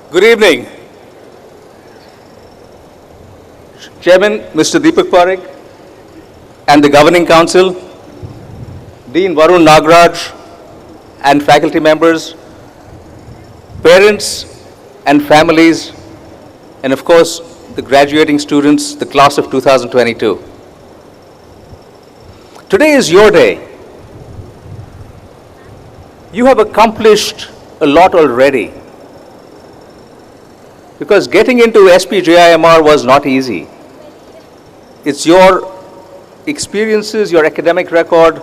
Good evening. Chairman, Mr. Deepak Parekh, and the Governing Council, Dean Varun Nagraj, and faculty members, parents and families, and of course, the graduating students, the class of 2022. Today is your day. You have accomplished a lot already, because getting into SPJIMR was not easy. It's your experiences, your academic record,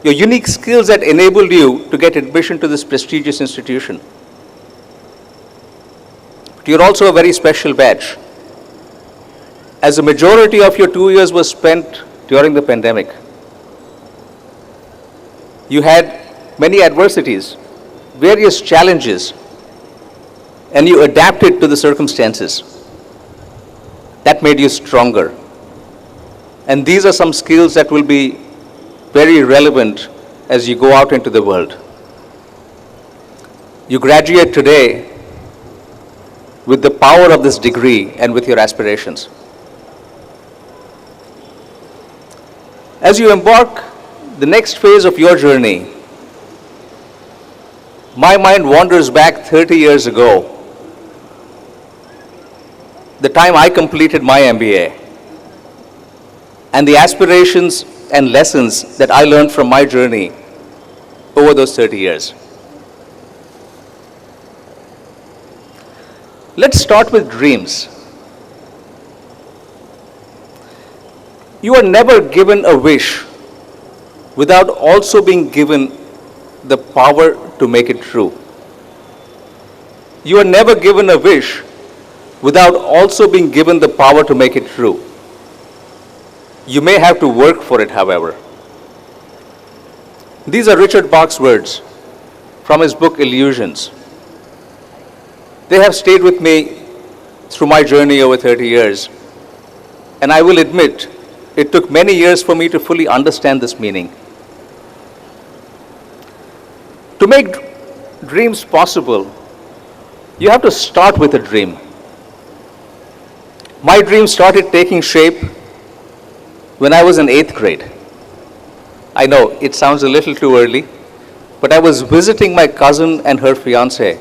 your unique skills that enabled you to get admission to this prestigious institution. But you're also a very special batch, as the majority of your 2 years was spent during the pandemic. You had many adversities, various challenges, and you adapted to the circumstances. That made you stronger. And these are some skills that will be very relevant as you go out into the world. You graduate today with the power of this degree and with your aspirations. As you embark the next phase of your journey, my mind wanders back 30 years ago, the time I completed my MBA, and the aspirations and lessons that I learned from my journey over those 30 years. Let's start with dreams. You are never given a wish without also being given the power to make it true. You are never given a wish without also being given the power to make it true. You may have to work for it, however. These are Richard Bach's words from his book Illusions. They have stayed with me through my journey over 30 years, and I will admit it took many years for me to fully understand this meaning. To make dreams possible, you have to start with a dream. My dream started taking shape when I was in 8th grade. I know it sounds a little too early, but I was visiting my cousin and her fiancé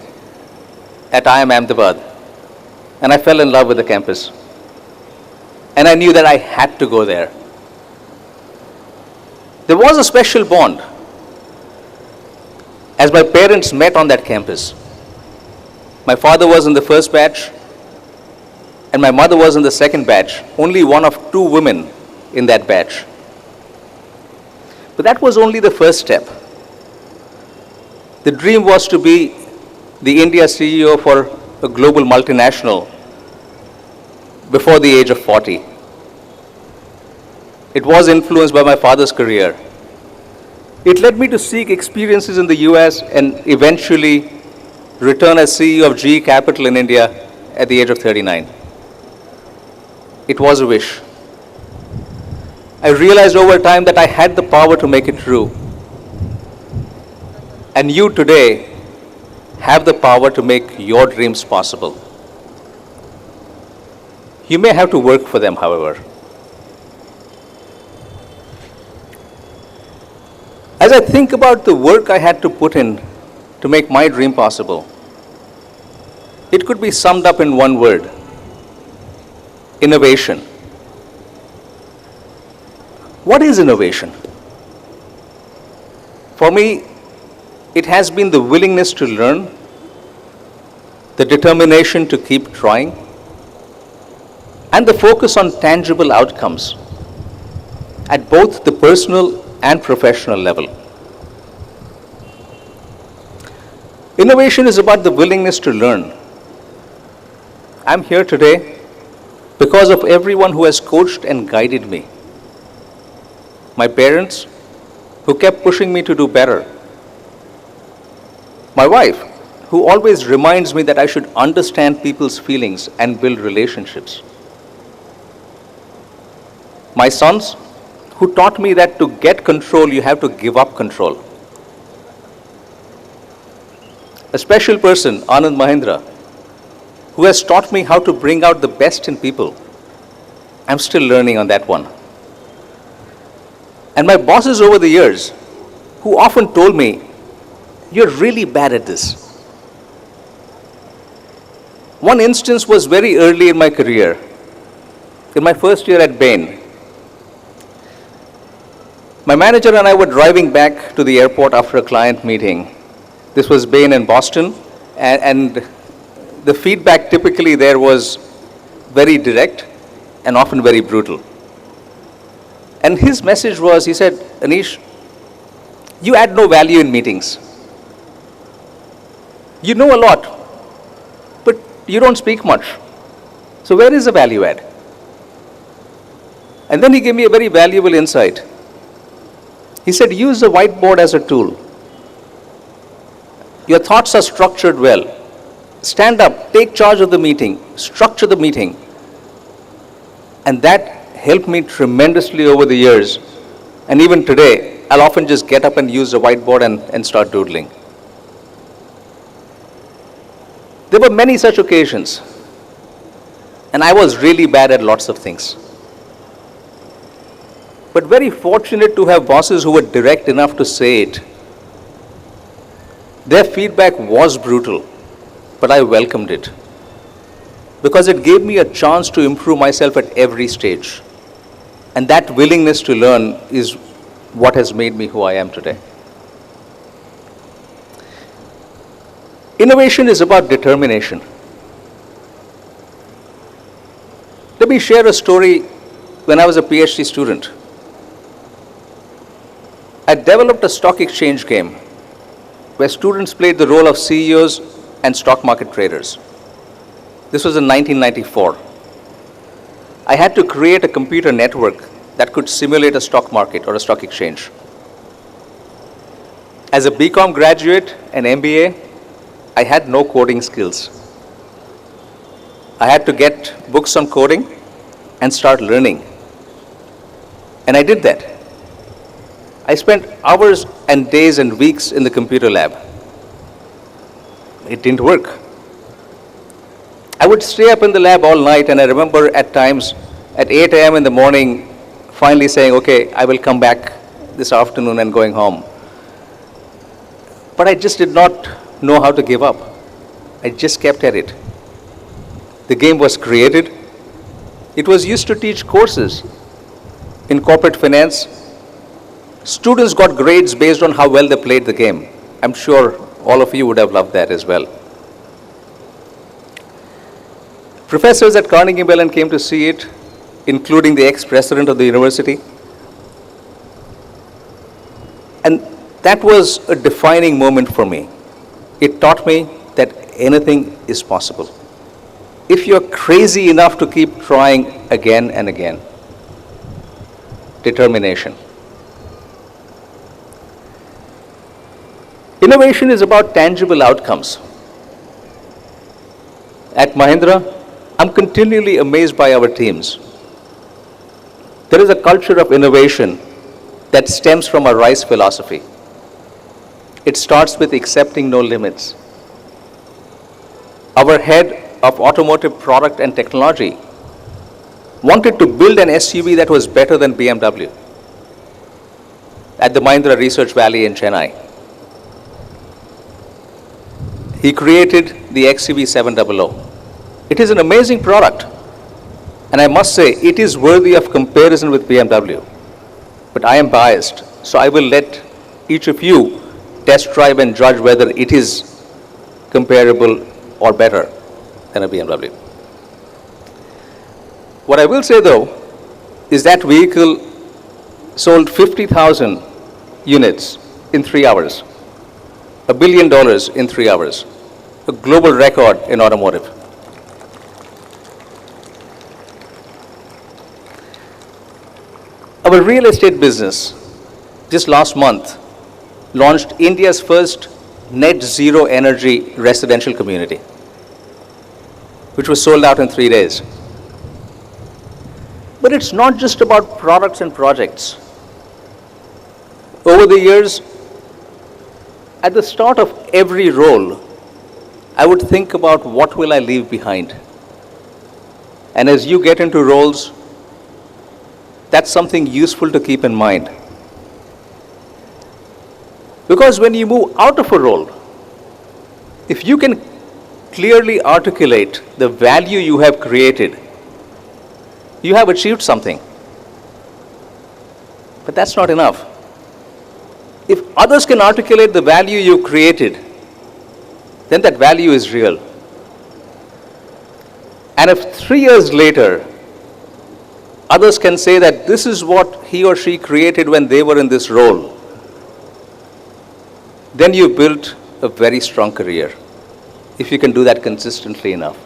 at IIM Ahmedabad, and I fell in love with the campus. And I knew that I had to go there. There was a special bond as my parents met on that campus. My father was in the first batch, and my mother was in the second batch, only one of 2 women in that batch. But that was only the first step. The dream was to be the India CEO for a global multinational before the age of 40. It was influenced by my father's career. It led me to seek experiences in the US and eventually return as CEO of GE Capital in India at the age of 39. It was a wish. I realized over time that I had the power to make it true. And you today have the power to make your dreams possible. You may have to work for them, however. As I think about the work I had to put in to make my dream possible, it could be summed up in one word: innovation. What is innovation? For me, it has been the willingness to learn, the determination to keep trying, and the focus on tangible outcomes at both the personal and professional level. Innovation is about the willingness to learn. I'm here today because of everyone who has coached and guided me. My parents, who kept pushing me to do better. My wife, who always reminds me that I should understand people's feelings and build relationships. My sons, who taught me that to get control, you have to give up control. A special person, Mahindra, who has taught me how to bring out the best in people. I'm still learning on that one. And my bosses over the years, who often told me, you're really bad at this. One instance was very early in my career, in my first year at Bain. My manager and I were driving back to the airport after a client meeting. This was Bain in Boston, and the feedback typically there was very direct and often very brutal. And his message was, he said, Anish, you add no value in meetings. You know a lot, but you don't speak much. So where is the value add? And then he gave me a very valuable insight. He said, use the whiteboard as a tool. Your thoughts are structured well. Stand up, take charge of the meeting, structure the meeting. And that helped me tremendously over the years. And even today, I'll often just get up and use the whiteboard and start doodling. There were many such occasions. And I was really bad at lots of things. But very fortunate to have bosses who were direct enough to say it. Their feedback was brutal, but I welcomed it, because it gave me a chance to improve myself at every stage. And that willingness to learn is what has made me who I am today. Innovation is about determination. Let me share a story when I was a PhD student. I developed a stock exchange game where students played the role of CEOs and stock market traders. This was in 1994. I had to create a computer network that could simulate a stock market or a stock exchange. As a BCom graduate and MBA, I had no coding skills. I had to get books on coding and start learning. And I did that. I spent hours and days and weeks in the computer lab. It didn't work. I would stay up in the lab all night, and I remember at times at 8 a.m. in the morning finally saying, okay, I will come back this afternoon, and going home. But I just did not know how to give up. I just kept at it. The game was created. It was used to teach courses in corporate finance. Students got grades based on how well they played the game. I'm sure all of you would have loved that as well. Professors at Carnegie Mellon came to see it, including the ex-president of the university. And that was a defining moment for me. It taught me that anything is possible, if you're crazy enough to keep trying again and again. Determination. Innovation is about tangible outcomes. At Mahindra, I'm continually amazed by our teams. There is a culture of innovation that stems from our RISE philosophy. It starts with accepting no limits. Our head of automotive product and technology wanted to build an SUV that was better than BMW at the Mahindra Research Valley in Chennai. He created the XUV 700. It is an amazing product, and I must say it is worthy of comparison with BMW. But I am biased, so I will let each of you test drive and judge whether it is comparable or better than a BMW. What I will say though is that vehicle sold 50,000 units in 3 hours, $1 billion in 3 hours, a global record in automotive. Our real estate business, just last month, launched India's first net zero energy residential community, which was sold out in 3 days. But it's not just about products and projects. Over the years, at the start of every role, I would think about what will I leave behind. And as you get into roles, that's something useful to keep in mind. Because when you move out of a role, if you can clearly articulate the value you have created, you have achieved something. But that's not enough. If others can articulate the value you created, then that value is real. And if 3 years later, others can say that this is what he or she created when they were in this role, then you built a very strong career, if you can do that consistently enough.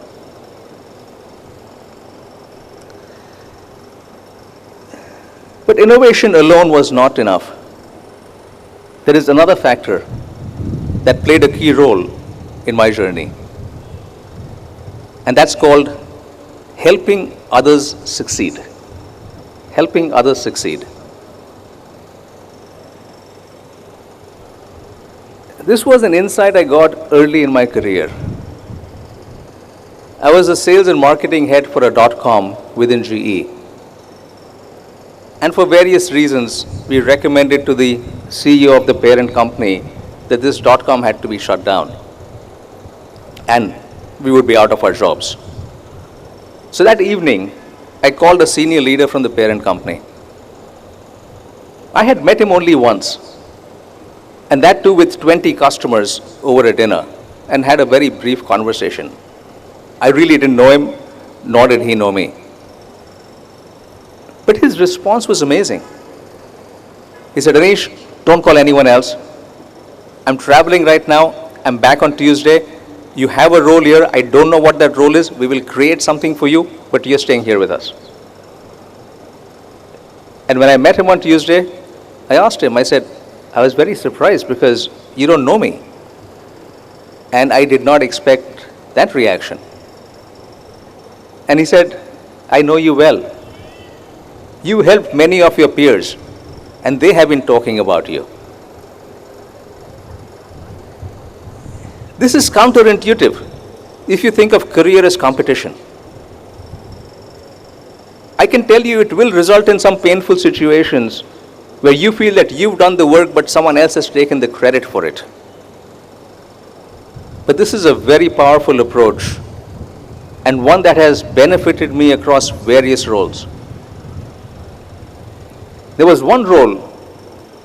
But innovation alone was not enough. There is another factor that played a key role in my journey, and that's called helping others succeed. Helping others succeed. This was an insight I got early in my career. I was a sales and marketing head for a .com within GE. And for various reasons, we recommended to the CEO of the parent company that this .com had to be shut down. And we would be out of our jobs. So that evening, I called a senior leader from the parent company. I had met him only once, and that too with 20 customers over a dinner, and had a very brief conversation. I really didn't know him, nor did he know me. But his response was amazing. He said, Anish, don't call anyone else. I'm traveling right now. I'm back on Tuesday. You have a role here. I don't know what that role is. We will create something for you, but you're staying here with us. And when I met him on Tuesday, I asked him, I said, I was very surprised because you don't know me. And I did not expect that reaction. And he said, I know you well. You helped many of your peers, and they have been talking about you. This is counterintuitive if you think of career as competition. I can tell you it will result in some painful situations where you feel that you've done the work but someone else has taken the credit for it. But this is a very powerful approach, and one that has benefited me across various roles. There was one role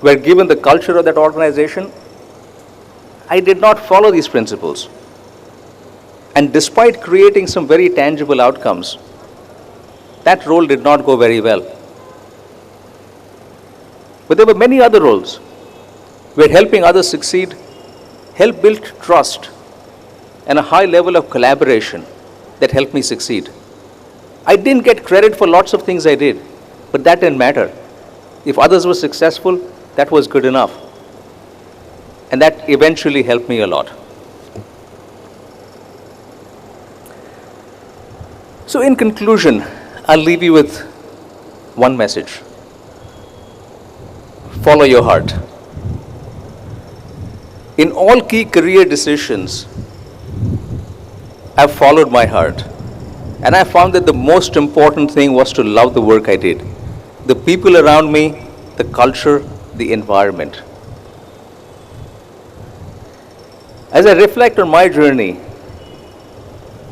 where, given the culture of that organization, I did not follow these principles. And despite creating some very tangible outcomes, that role did not go very well. But there were many other roles where helping others succeed helped build trust and a high level of collaboration that helped me succeed. I didn't get credit for lots of things I did, but that didn't matter. If others were successful, that was good enough. And that eventually helped me a lot. So in conclusion, I'll leave you with one message. Follow your heart. In all key career decisions, I've followed my heart. And I found that the most important thing was to love the work I did. The people around me, the culture, the environment. As I reflect on my journey,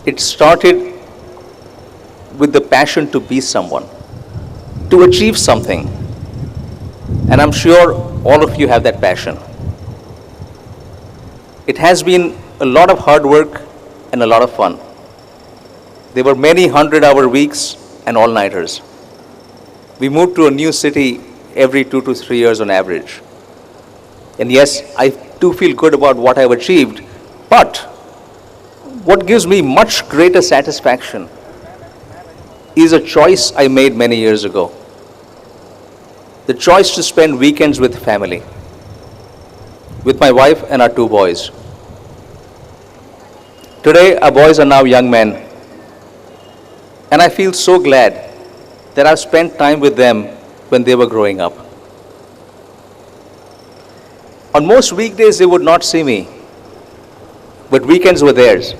it started with the passion to be someone, to achieve something. And I'm sure all of you have that passion. It has been a lot of hard work and a lot of fun. There were many 100-hour weeks and all-nighters. We moved to a new city every 2 to 3 years on average. And yes, I do feel good about what I've achieved, but what gives me much greater satisfaction is a choice I made many years ago. The choice to spend weekends with family, with my wife and our 2 boys. Today, our boys are now young men, and I feel so glad that I've spent time with them when they were growing up. On most weekdays, they would not see me, but weekends were theirs.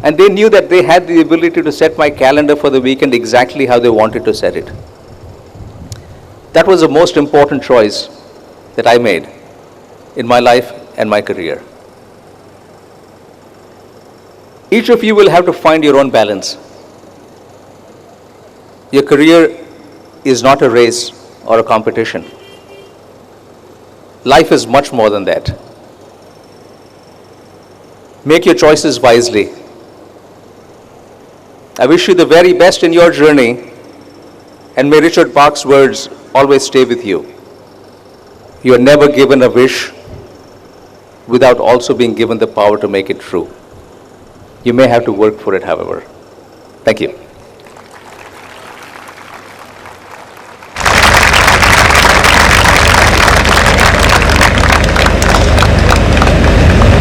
And they knew that they had the ability to set my calendar for the weekend exactly how they wanted to set it. That was the most important choice that I made in my life and my career. Each of you will have to find your own balance. Your career is not a race or a competition. Life is much more than that. Make your choices wisely. I wish you the very best in your journey, and may Richard Bach's words always stay with you. You are never given a wish without also being given the power to make it true. You may have to work for it, however. Thank you.